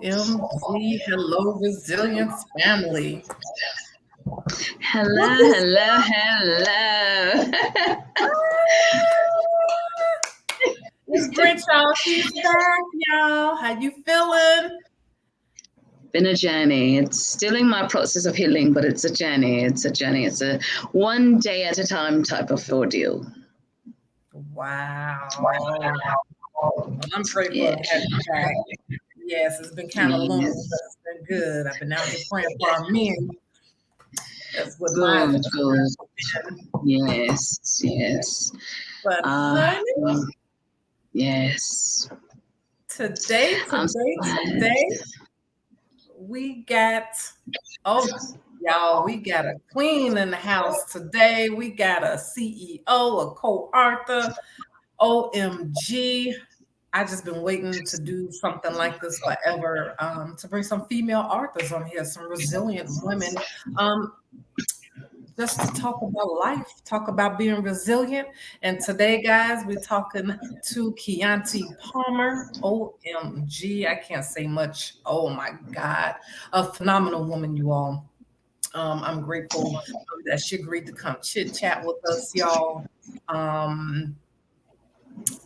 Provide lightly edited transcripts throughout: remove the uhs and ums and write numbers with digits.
OMG, hello, resilience family. Hello, hello, hello. It's Crenshaw. She's back, y'all. How you feeling? Been a journey. It's still in my process of healing, but it's a journey. It's a journey. It's a one day at a time type of ordeal. Wow. I'm grateful to have you back. Yes, it's been kind of long, but it's been good. I've been out here praying for our men. That's what my Good. Yes, yes. But honey, yes. Today, we got y'all, we got a queen in the house today. We got a CEO, a co-author. OMG. I just been waiting to do something like this forever, to bring some female authors on here, some resilient women, just to talk about life, talk about being resilient. And today, guys, we're talking to Kyanti Palmer. OMG, I can't say much. Oh my God, a phenomenal woman, you all. I'm grateful that she agreed to come chit chat with us, y'all.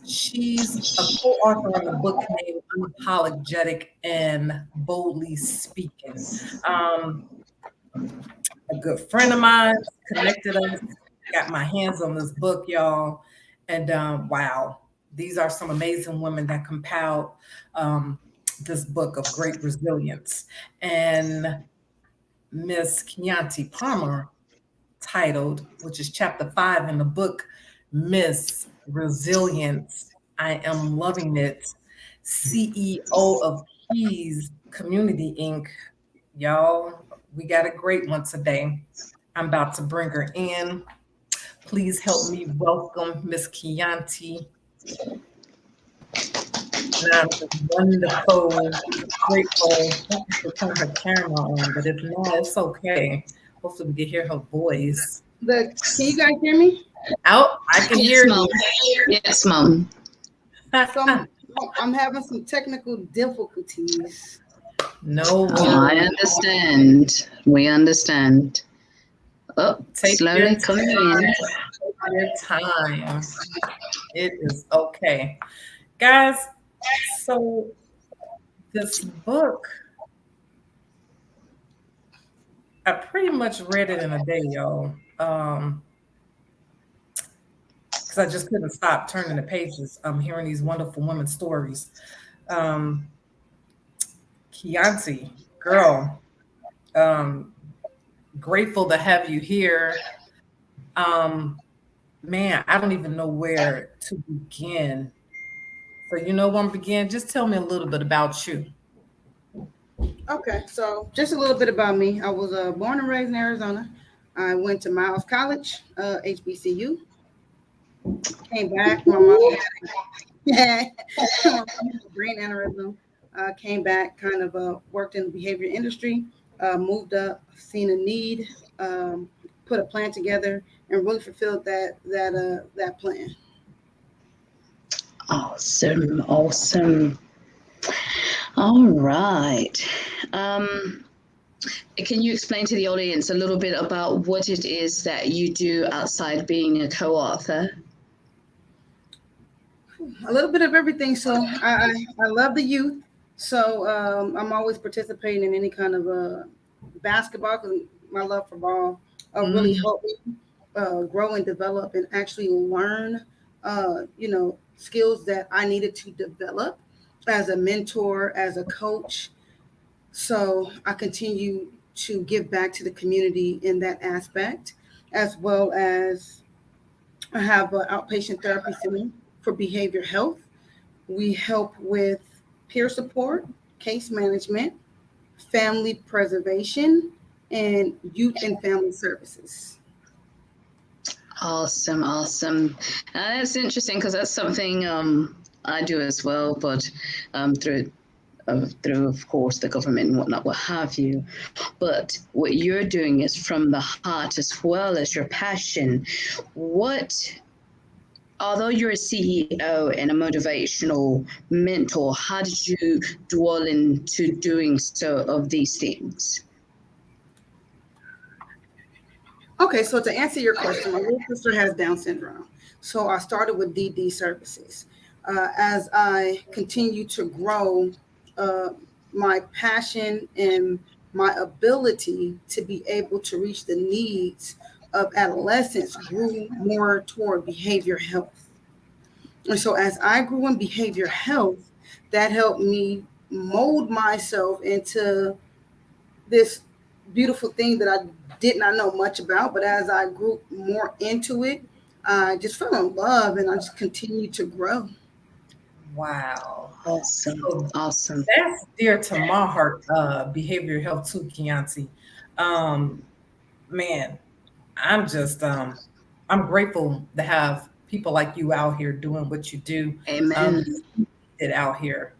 She's a co-author on a book named Unapologetic and Boldly Speaking. A good friend of mine connected us, got my hands on this book, y'all. And wow, these are some amazing women that compiled this book of great resilience. And Miss Kyanti Palmer titled, which is chapter 5 in the book, Miss Resilience. I am loving it. CEO of Keys Community Inc. Y'all, we got a great one today. I'm about to bring her in. Please help me welcome Miss Kyanti. I'm wonderful, grateful. I have to turn her camera on, but if not, it's okay. Hopefully, we can hear her voice. Can you guys hear me? Oh, I can hear Mom. you. Yes, Mom. So I'm having some technical difficulties. No worries. I understand. We understand. Oh, slowly coming in. Take your time. It is okay. Guys, so this book, I pretty much read it in a day, y'all. Because I just couldn't stop turning the pages. I'm hearing these wonderful women's stories. Kyanti, girl, grateful to have you here. Man, I don't even know where to begin. So you know where I'm begin? Just tell me a little bit about you. Okay, so just a little bit about me. I was born and raised in Arizona. I went to Miles College, HBCU. Came back. My mom had brain aneurysm. Came back, kind of worked in the behavior industry. Moved up, seen a need, put a plan together, and really fulfilled that plan. Awesome. All right. Can you explain to the audience a little bit about what it is that you do outside being a co-author? A little bit of everything. So I love the youth. So I'm always participating in any kind of basketball because my love for ball really helped me grow and develop and actually learn, skills that I needed to develop as a mentor, as a coach. So I continue to give back to the community in that aspect, as well as I have an outpatient therapy center for behavior health. We help with peer support, case management, family preservation, and youth and family services. Awesome. That's interesting because that's something I do as well, but through, of course, the government and whatnot, what have you. But what you're doing is from the heart as well as your passion. What although you're a CEO and a motivational mentor, how did you dwell into doing so of these things? Okay, so to answer your question, my little sister has Down syndrome. So I started with DD services. As I continue to grow, uh, my passion and my ability to be able to reach the needs of adolescents grew more toward behavior health. And so as I grew in behavior health, that helped me mold myself into this beautiful thing that I did not know much about. But as I grew more into it, I just fell in love and I just continued to grow. Wow. Awesome. So Awesome. that's dear to my heart, behavioral health too, Kyanti. Um, man, I'm just I'm grateful to have people like you out here doing what you do. Amen. It out here.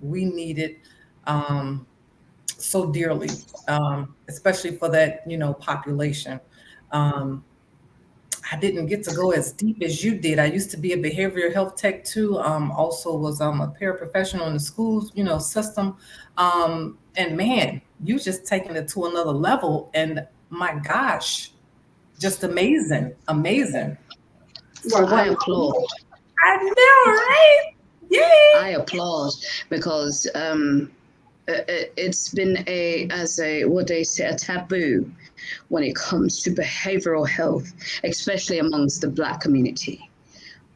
We need it so dearly, especially for that, population. Um, I didn't get to go as deep as you did. I used to be a behavioral health tech too. Also was a paraprofessional in the schools, system. And man, you just taking it to another level. And my gosh, just amazing, amazing. So Well, I what applaud. I know, right? I Yay! applaud because it's been as a what they say, a taboo when it comes to behavioral health, especially amongst the Black community.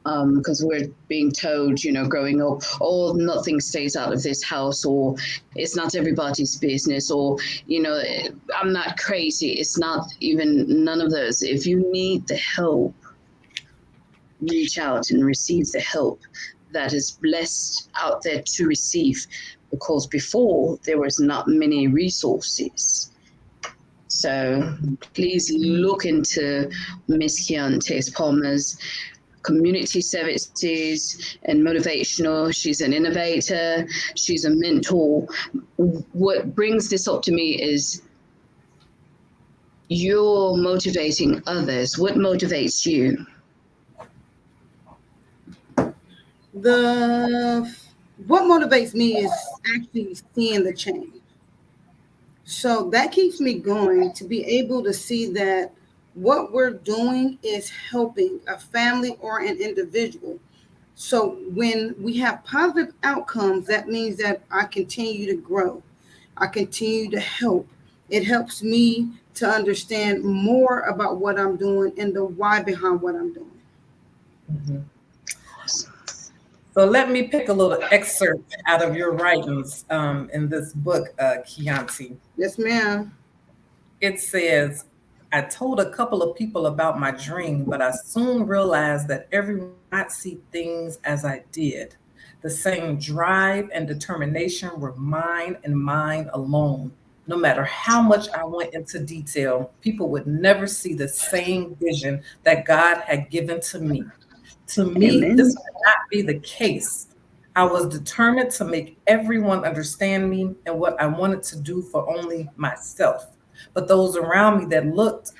Because we're being told, growing up, oh, nothing stays out of this house, or it's not everybody's business, or, I'm not crazy. It's not even none of those. If you need the help, reach out and receive the help that is blessed out there to receive, because before there was not many resources. So please look into Miss Chiantes Palmer's community services and motivational. She's an innovator. She's a mentor. What brings this up to me is you're motivating others. What motivates you? the what motivates me is actually seeing the change. So that keeps me going to be able to see that what we're doing is helping a family or an individual. So when we have positive outcomes, that means that I continue to grow. I continue to help. It helps me to understand more about what I'm doing and the why behind what I'm doing. Mhm. So let me pick a little excerpt out of your writings in this book, Chianti. Yes, ma'am. It says, I told a couple of people about my dream, but I soon realized that everyone did not see things as I did. The same drive and determination were mine and mine alone. No matter how much I went into detail, people would never see the same vision that God had given to me. To me, this Amen. could not be the case. I was determined to make everyone understand me and what I wanted to do for only myself. But those around me that looked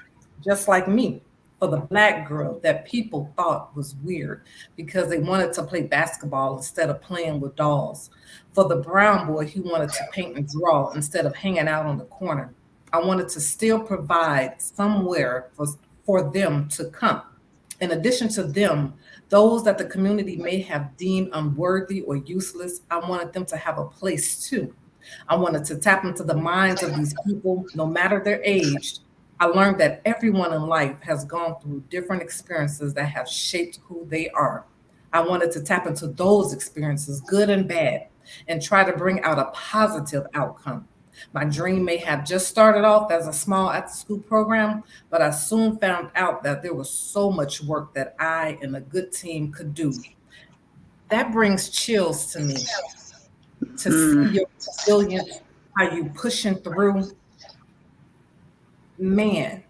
just like me, for the Black girl that people thought was weird because they wanted to play basketball instead of playing with dolls, for the brown boy who wanted to paint and draw instead of hanging out on the corner. I wanted to still provide somewhere for them to come. In addition to them, those that the community may have deemed unworthy or useless, I wanted them to have a place too. I wanted to tap into the minds of these people, no matter their age. I learned that everyone in life has gone through different experiences that have shaped who they are. I wanted to tap into those experiences, good and bad, and try to bring out a positive outcome. My dream may have just started off as a small after school program, but I soon found out that there was so much work that I and a good team could do. That brings chills to me to see Mm. your resilience, how you pushing through. Man,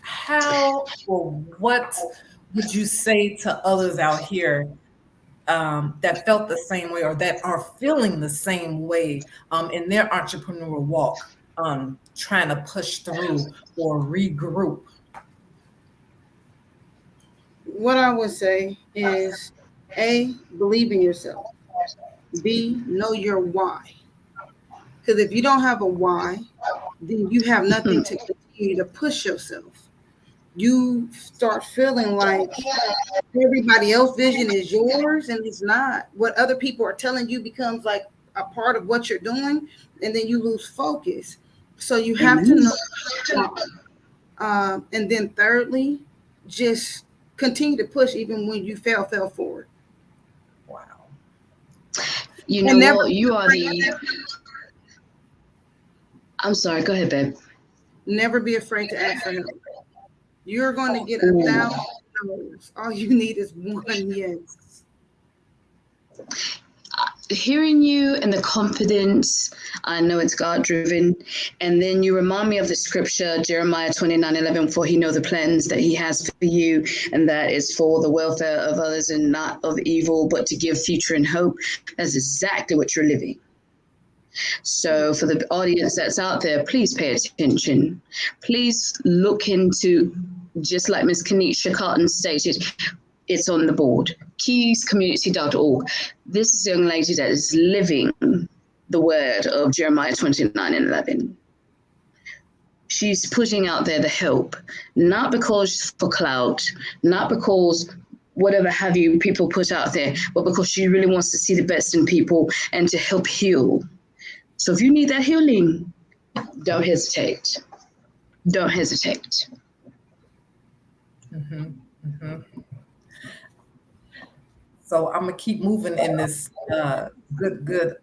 how or what would you say to others out here that felt the same way or that are feeling the same way in their entrepreneurial walk, trying to push through or regroup? What I would say is A, believe in yourself. B, know your why. Because if you don't have a why, then you have nothing to continue to push yourself. You start feeling like everybody else's vision is yours and it's not. What other people are telling you becomes like a part of what you're doing, and then you lose focus. So you have to know why. And then thirdly, just continue to push even when you fell forward. Wow. You And know never what? You are the. I'm sorry. Go ahead, babe. never be afraid to ask for help. You're going to get Ooh. 1,000 no's. All you need is one yes. Hearing you and the confidence, I know it's God driven. And then you remind me of the scripture, Jeremiah 29:11, for he know the plans that he has for you, and that is for the welfare of others and not of evil, but to give future and hope. That's exactly what you're living. So for the audience that's out there, please pay attention. Please look into, just like Miss Genasha Cotton stated, it's on the board, keyscommunity.org. This is a young lady that is living the word of Jeremiah 29:11. She's putting out there the help, not because for clout, not because whatever have you people put out there, but because she really wants to see the best in people and to help heal. So if you need that healing, don't hesitate. Don't hesitate. Mm-hmm. Mm-hmm. So I'm gonna keep moving in this good.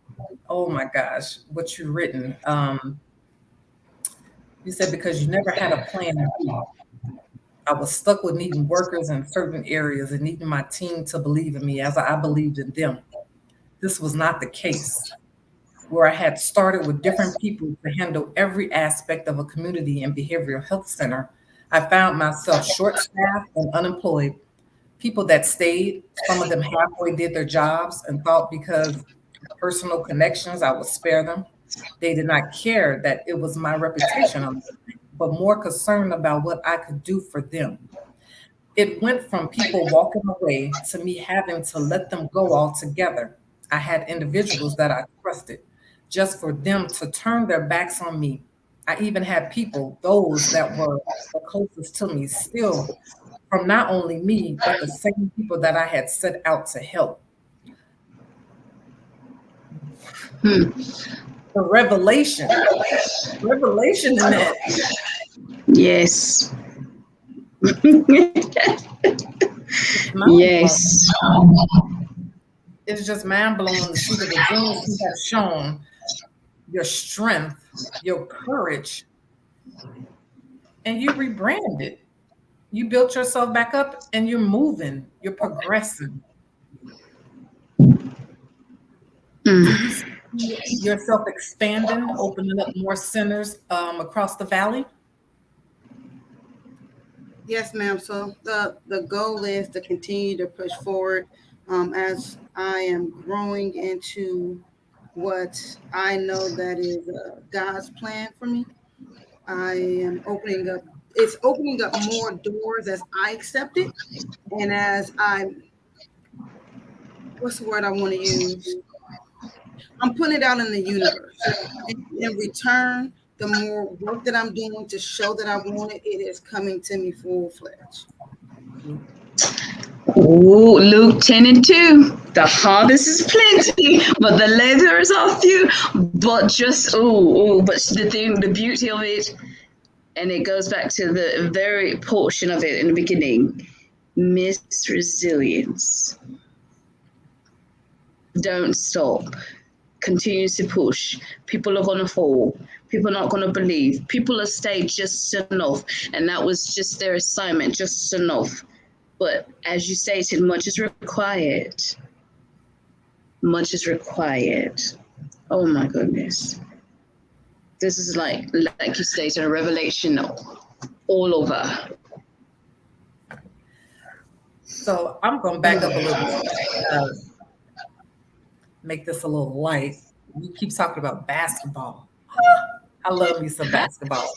Oh my gosh, what you've written. You said because you never had a plan B. I was stuck with needing workers in certain areas and needing my team to believe in me as I believed in them. This was not the case. Where I had started with different people to handle every aspect of a community and behavioral health center, I found myself short staffed and unemployed. People that stayed, some of them halfway did their jobs and thought because of personal connections, I would spare them. They did not care that it was my reputation, but more concerned about what I could do for them. It went from people walking away to me having to let them go altogether. I had individuals that I trusted just for them to turn their backs on me. I even had people, those that were the closest to me, still from not only me, but the same people that I had set out to help. Hmm. The revelation in that. Yes. It's mind blowing. Yes. It's just mind blowing to see the resilience you have shown, your strength, your courage, and you rebranded. You built yourself back up and you're moving, you're progressing. Do you Mm. see yourself expanding, opening up more centers across the valley? Yes, ma'am. So the goal is to continue to push forward as I am growing into what I know that is God's plan for me. I am opening up. It's opening up more doors as I accept it, and as I, what's the word I want to use? I'm putting it out in the universe. And in return, the more work that I'm doing to show that I want it, it is coming to me full fledged. Ooh, Luke 10:2. The harvest is plenty, but the laborers are few. But just but the thing, the beauty of it, and it goes back to the very portion of it in the beginning. Miss Resilience. Don't stop. Continue to push. People are gonna fall. People are not gonna believe. People have stayed just enough, and that was just their assignment, just enough. But as you stated, much is required. Much is required. Oh my goodness. This is like you stated, a revelation all over. So I'm going to back up a little bit, make this a little light. You keep talking about basketball. I love me some basketball.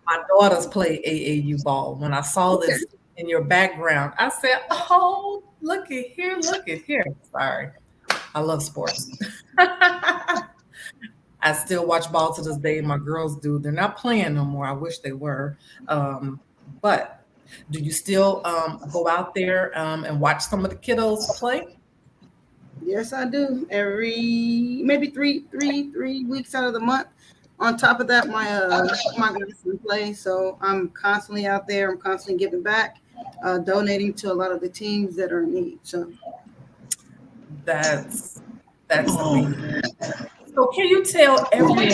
My daughters play AAU ball. When I saw Okay. this in your background. I said, oh, look at here, look at here. Sorry. I love sports. I still watch ball to this day. My girls do. They're not playing no more. I wish they were. But do you still go out there and watch some of the kiddos play? Yes, I do. Every maybe three weeks out of the month. On top of that, my grandson plays, so I'm constantly out there. I'm constantly giving back, donating to a lot of the teams that are in need. So That's amazing. So can you tell everyone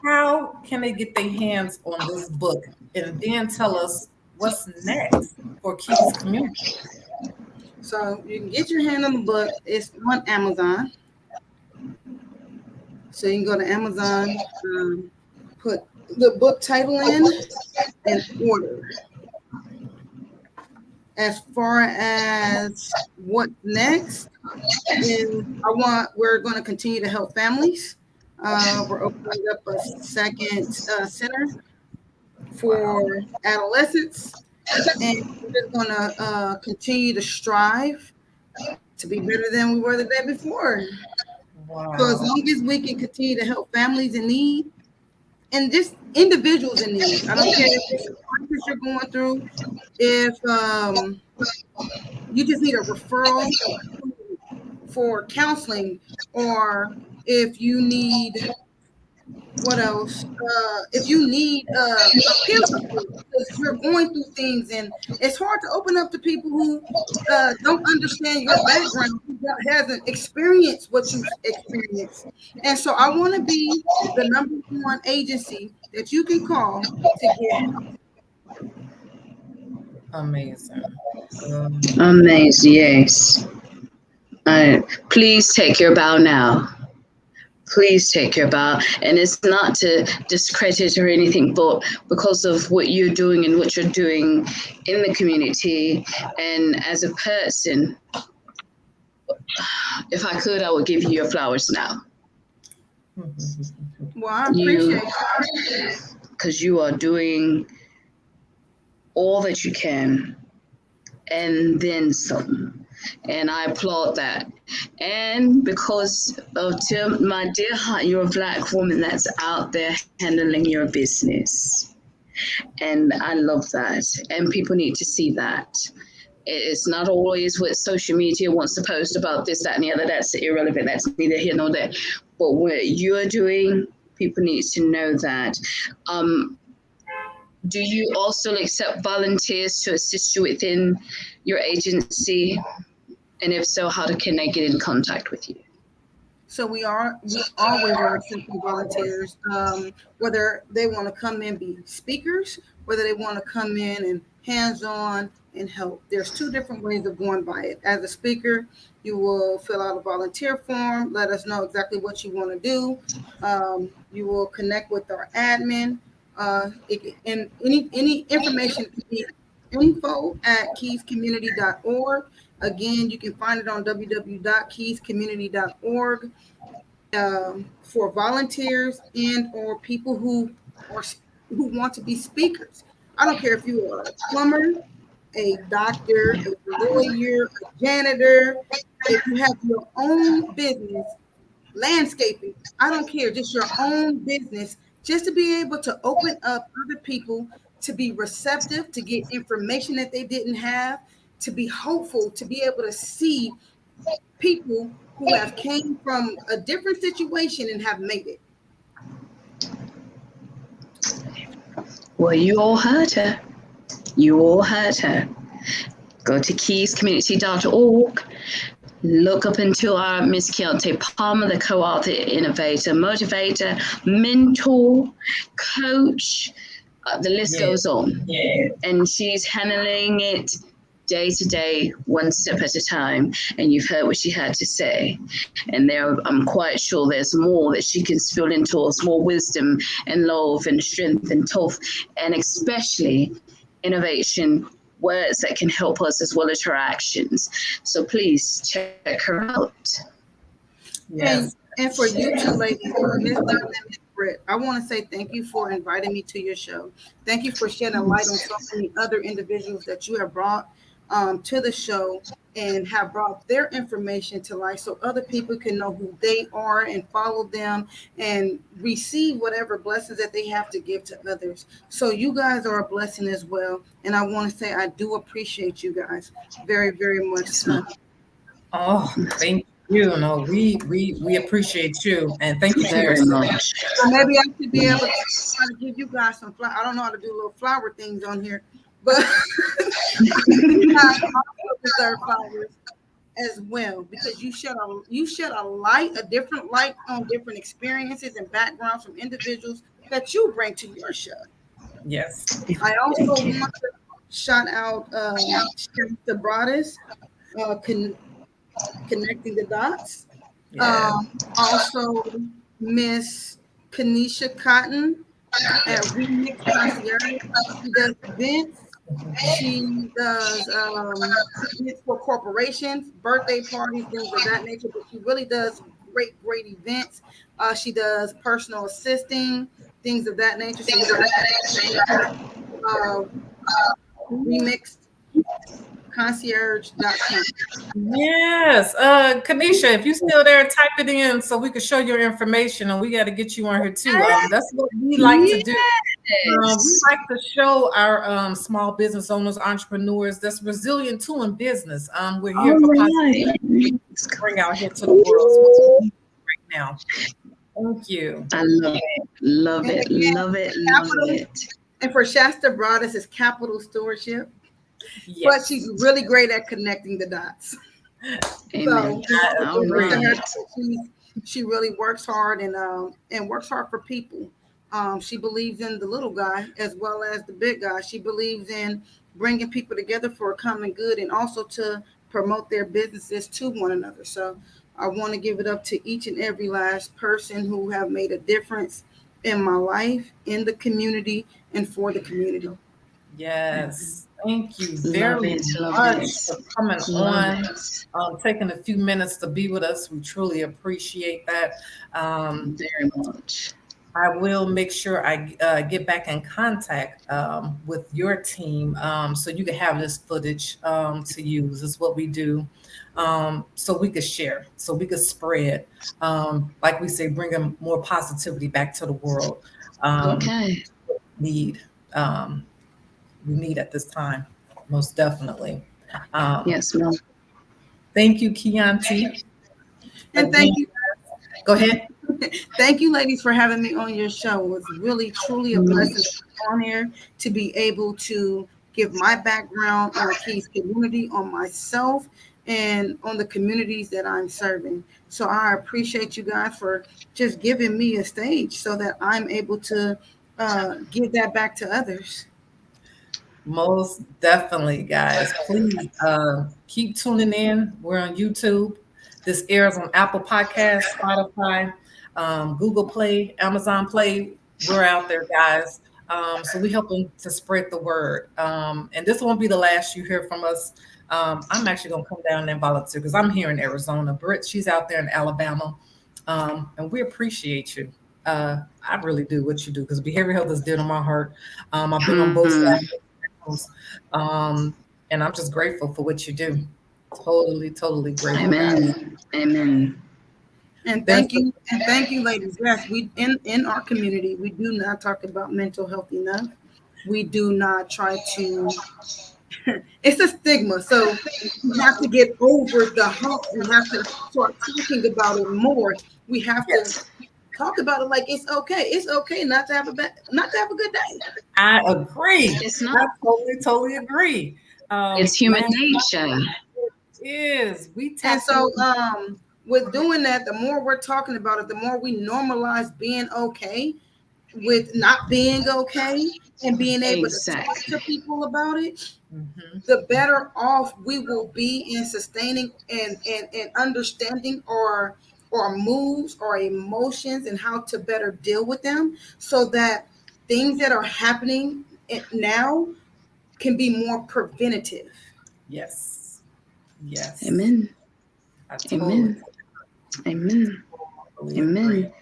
how can they get their hands on this book and then tell us what's next for Keys Community? so you can get your hand on the book. It's on Amazon. So you can go to Amazon, put the book title in, and order. As far as what next is, we're going to continue to help families. We're opening up a second center for adolescents, and we're just going to continue to strive to be better than we were the day before. Wow. So as long as we can continue to help families in need and just individuals in need, I don't care if it's a crisis you're going through, if you just need a referral for counseling, or if you need what else? If you need a peer support because you're going through things, and it's hard to open up to people who don't understand your background, who hasn't experienced what you've experienced. And so, I want to be the number one agency that you can call to get help. Amazing. Amazing, yes. Please take your bow now. Please take your bow. And it's not to discredit or anything, but because of what you're doing and what you're doing in the community and as a person, if I could, I would give you your flowers now. Well, I appreciate it. Because you are doing all that you can and then some. And I applaud that. And because of my dear heart, you're a Black woman that's out there handling your business. And I love that. And people need to see that. It's not always what social media wants to post about this, that, and the other. That's irrelevant. That's neither here nor there. But what you're doing, people need to know that. Do you also accept volunteers to assist you within your agency? And if so, how can they get in contact with you? So we always are accepting volunteers, whether they want to come in be speakers, whether they want to come in and hands-on and help. There's two different ways of going by it. As a speaker, you will fill out a volunteer form, let us know exactly what you want to do. You will connect with our admin, and any information can be info@keyscommunity.org. Again, you can find it on www.keyscommunity.org. For volunteers and or people who want to be speakers. I don't care if you are a plumber, a doctor, a lawyer, a janitor, if you have your own business, landscaping, I don't care, just your own business, just to be able to open up other people, to be receptive, to get information that they didn't have, to be hopeful, to be able to see people who have came from a different situation and have made it. Well, you all heard her. You all heard her. Go to keyscommunity.org. Look up into our Miss Kyanti Palmer, the co-author, innovator, motivator, mentor, coach. The list goes on. Yeah. And she's handling it day to day, one step at a time. And you've heard what she had to say. And I'm quite sure there's more that she can spill into us, more wisdom and love and strength and tough, and especially innovation, words that can help us as well as her actions. So please check her out. Yes. And for you two ladies, Miss Donna and Miss Britt, I want to say thank you for inviting me to your show. Thank you for shedding light on so many other individuals that you have brought to the show and have brought their information to light so other people can know who they are and follow them and receive whatever blessings that they have to give to others. So you guys are a blessing as well. And I want to say I do appreciate you guys very, very much. So. Oh, thank you. No, we appreciate you, and thank you for your Very support. much. So maybe I should be able to try to give you guys some flower. I don't know how to do little flower things on here, but you guys also deserve flowers as well because you shed a light, a different light on different experiences and backgrounds from individuals that you bring to your show. Yes. I also Thank want you. to shout out the broadest, connecting the dots. Yeah. Also, Miss Kanisha Cotton at Remix Concierge. She does events. She does events for corporations, birthday parties, things of that nature. But she really does great, great events. She does personal assisting, things of that nature. So you guys uh, remixed concierge.com. Yes. Kanisha, if you still there, type it in so we can show your information, and we got to get you on here too. That's what we like to do. We Yes. like to show our small business owners, entrepreneurs that's resilient too in business. We're here All for right. positivity to bring out here to the world. So what's what we need right now. Thank you. I love it. Love And it. again, Love it. Love capital it. and for Shasta Broadus is capital stewardship, but Yes. she's really great at connecting the dots. Amen. So All right. she really works hard and works hard for people. She believes in the little guy as well as the big guy. She believes in bringing people together for a common good and also to promote their businesses to one another. So I want to give it up to each and every last person who have made a difference in my life, in the community, and for the community. Yes. Thank you Love very it. Love much it. for coming Love on, it. taking a few minutes to be with us. We truly appreciate that. Very much. I will make sure I get back in contact with your team so you can have this footage to use. Is what we do, so we could share, so we could spread, like we say, bringing more positivity back to the world. Okay. Need um, we need at this time, most definitely. Um, Yes, ma'am. thank you, Kyanti. And Again, go ahead. thank you, ladies, for having me on your show. It was really, truly a blessing to be on here to be able to give my background on the Keys community, on myself, and on the communities that I'm serving. So I appreciate you guys for just giving me a stage so that I'm able to give that back to others. Most definitely, guys. Please keep tuning in. We're on YouTube. This airs on Apple Podcasts, Spotify, Google Play, Amazon Play. We're out there, guys. So we helping to spread the word. And this won't be the last you hear from us. I'm actually gonna come down and volunteer because I'm here in Arizona. Britt, she's out there in Alabama, and we appreciate you. I really do what you do because behavioral health is dear to my heart. I've been on both Mhm. sides. Um, and I'm just grateful for what you do. Totally, totally grateful, guys. Amen. Amen. There's And thank you, ladies. Yes, we in our community we do not talk about mental health enough. We do not try to it's a stigma. So we have to get over the hump. We have to start talking about it more. We have to yes, talk about it like it's okay. It's okay not to have a good day. I agree. It's not. I totally agree. It's human Last nature. is we And tapped so in. with doing that, the more we're talking about it, the more we normalize being okay with not being okay and being able to talk Exactly. to people about it, Mhm. the better off we will be in sustaining and understanding our moves or emotions and how to better deal with them so that things that are happening now can be more preventative. Yes, yes. Amen. I totally. Amen. Amen. Totally Amen.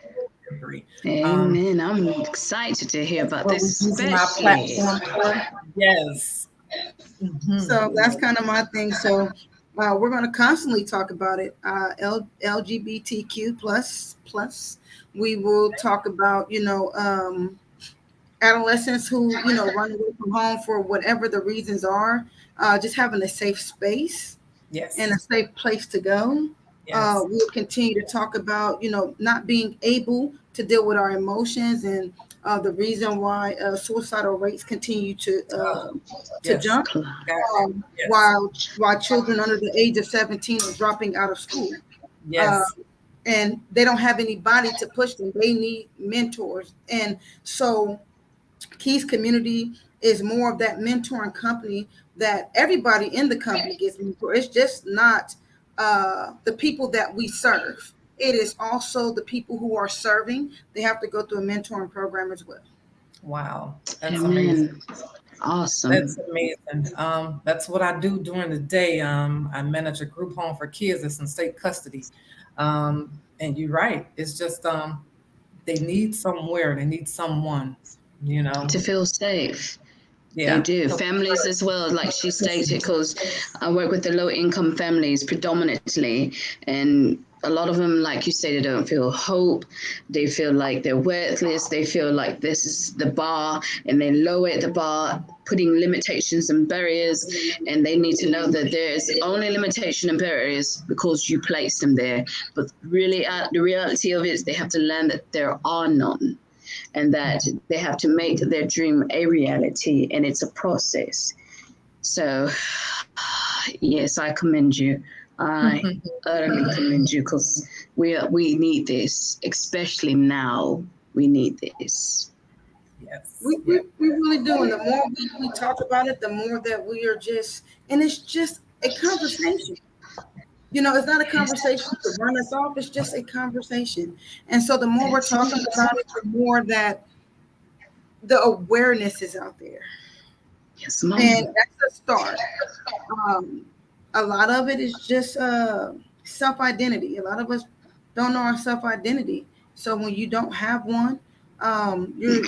agree. Amen. I'm excited to hear about What we're this, using our especially. platform for. Yes. So that's kind of my thing. So we're going to constantly talk about it. LGBTQ plus. We will talk about adolescents who run away from home for whatever the reasons are. Just having a safe space and a Yes. safe place to go. Yes. We'll continue to talk about, not being able to deal with our emotions and the reason why suicidal rates continue to Yes. jump, Yes. while children under the age of 17 are dropping out of school. Uh, Yes. and they don't have anybody to push them. They need mentors. And so Keys Community is more of that mentoring company that everybody in the company gets mentored. It's just not the people that we serve. It is also the people who are serving. They have to go through a mentoring program as well. Wow. That's amazing. Amen. Awesome. That's amazing. That's what I do during the day. I manage a group home for kids that's in state custody. And you're right. It's just they need somewhere. They need someone. You know. To feel safe. They Yeah. do. Families as well, like she stated, because I work with the low income families predominantly. And a lot of them, like you say, they don't feel hope. They feel like they're worthless. They feel like this is the bar and they lower the bar, putting limitations and barriers. And they need to know that there's only limitation and barriers because you place them there. But really, the reality of it is they have to learn that there are none, and that they have to make their dream a reality, and it's a process. So, yes, I commend you. I utterly commend you because we need this, especially now. We need this. Yes. We really do. And the more we talk about it, the more that we are just, and it's just a conversation. It's not a conversation to run us off. It's just a conversation. And so the more we're That's talking it. about it, the more that the awareness is out there. Yes, mom. And that's a start. Um, a lot of it is just self-identity. A lot of us don't know our self-identity. So when you don't have one, you're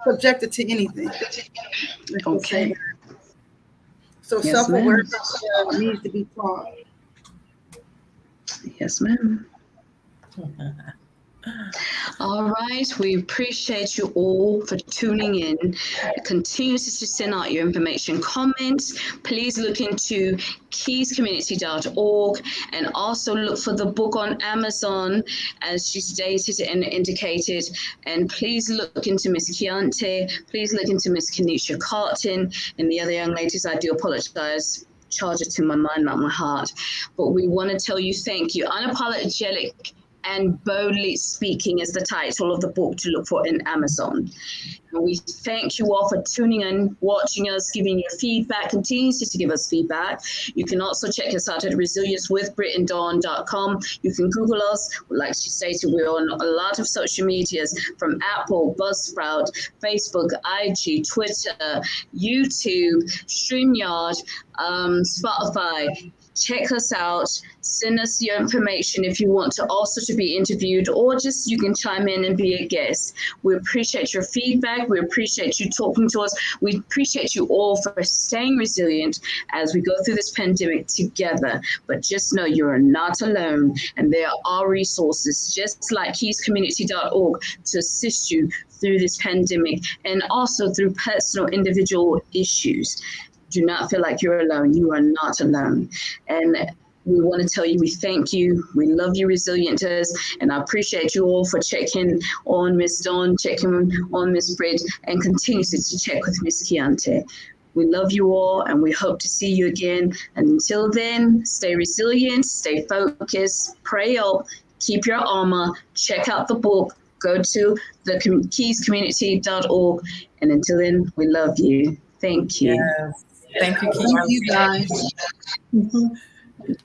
subjected to anything. Let's just say Okay. that. So Yes, ma'am. self-awareness needs to be taught. Yes, ma'am. All right, we appreciate you all for tuning in. Continue to send out your information, comments. Please look into keyscommunity.org and also look for the book on Amazon, as she stated and indicated. And please look into Miss Kyanti. Please look into Miss Genasha Cotton and the other young ladies. I do apologize. Charge it to my mind, not my heart. But we want to tell you thank you. Unapologetic and Boldly Speaking is the title of the book to look for in Amazon. And we thank you all for tuning in, watching us, giving your feedback. Continue to give us feedback. You can also check us out at resiliencewithbritanddawn.com. You can Google us. Like she stated, we're on a lot of social medias from Apple, Buzzsprout, Facebook, IG, Twitter, YouTube, StreamYard, Spotify. Check us out. Send us your information if you want to also to be interviewed, or just you can chime in and be a guest. We appreciate your feedback. We appreciate you talking to us. We appreciate you all for staying resilient as we go through this pandemic together. But just know you are not alone, and there are resources just like keyscommunity.org to assist you through this pandemic and also through personal individual issues. Do not feel like you're alone. You are not alone. And we want to tell you we thank you. We love you, Resilienters. And I appreciate you all for checking on Miss Dawn, checking on Miss Britt, and continue to check with Miss Kyanti. We love you all, and we hope to see you again. And until then, stay resilient, stay focused, pray up, keep your armor, check out the book, go to the keyscommunity.org. And until then, we love you. Thank you. Yes. Thank you, Thank you, Kyanti. guys.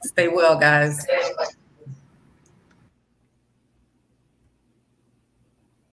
Stay well, guys.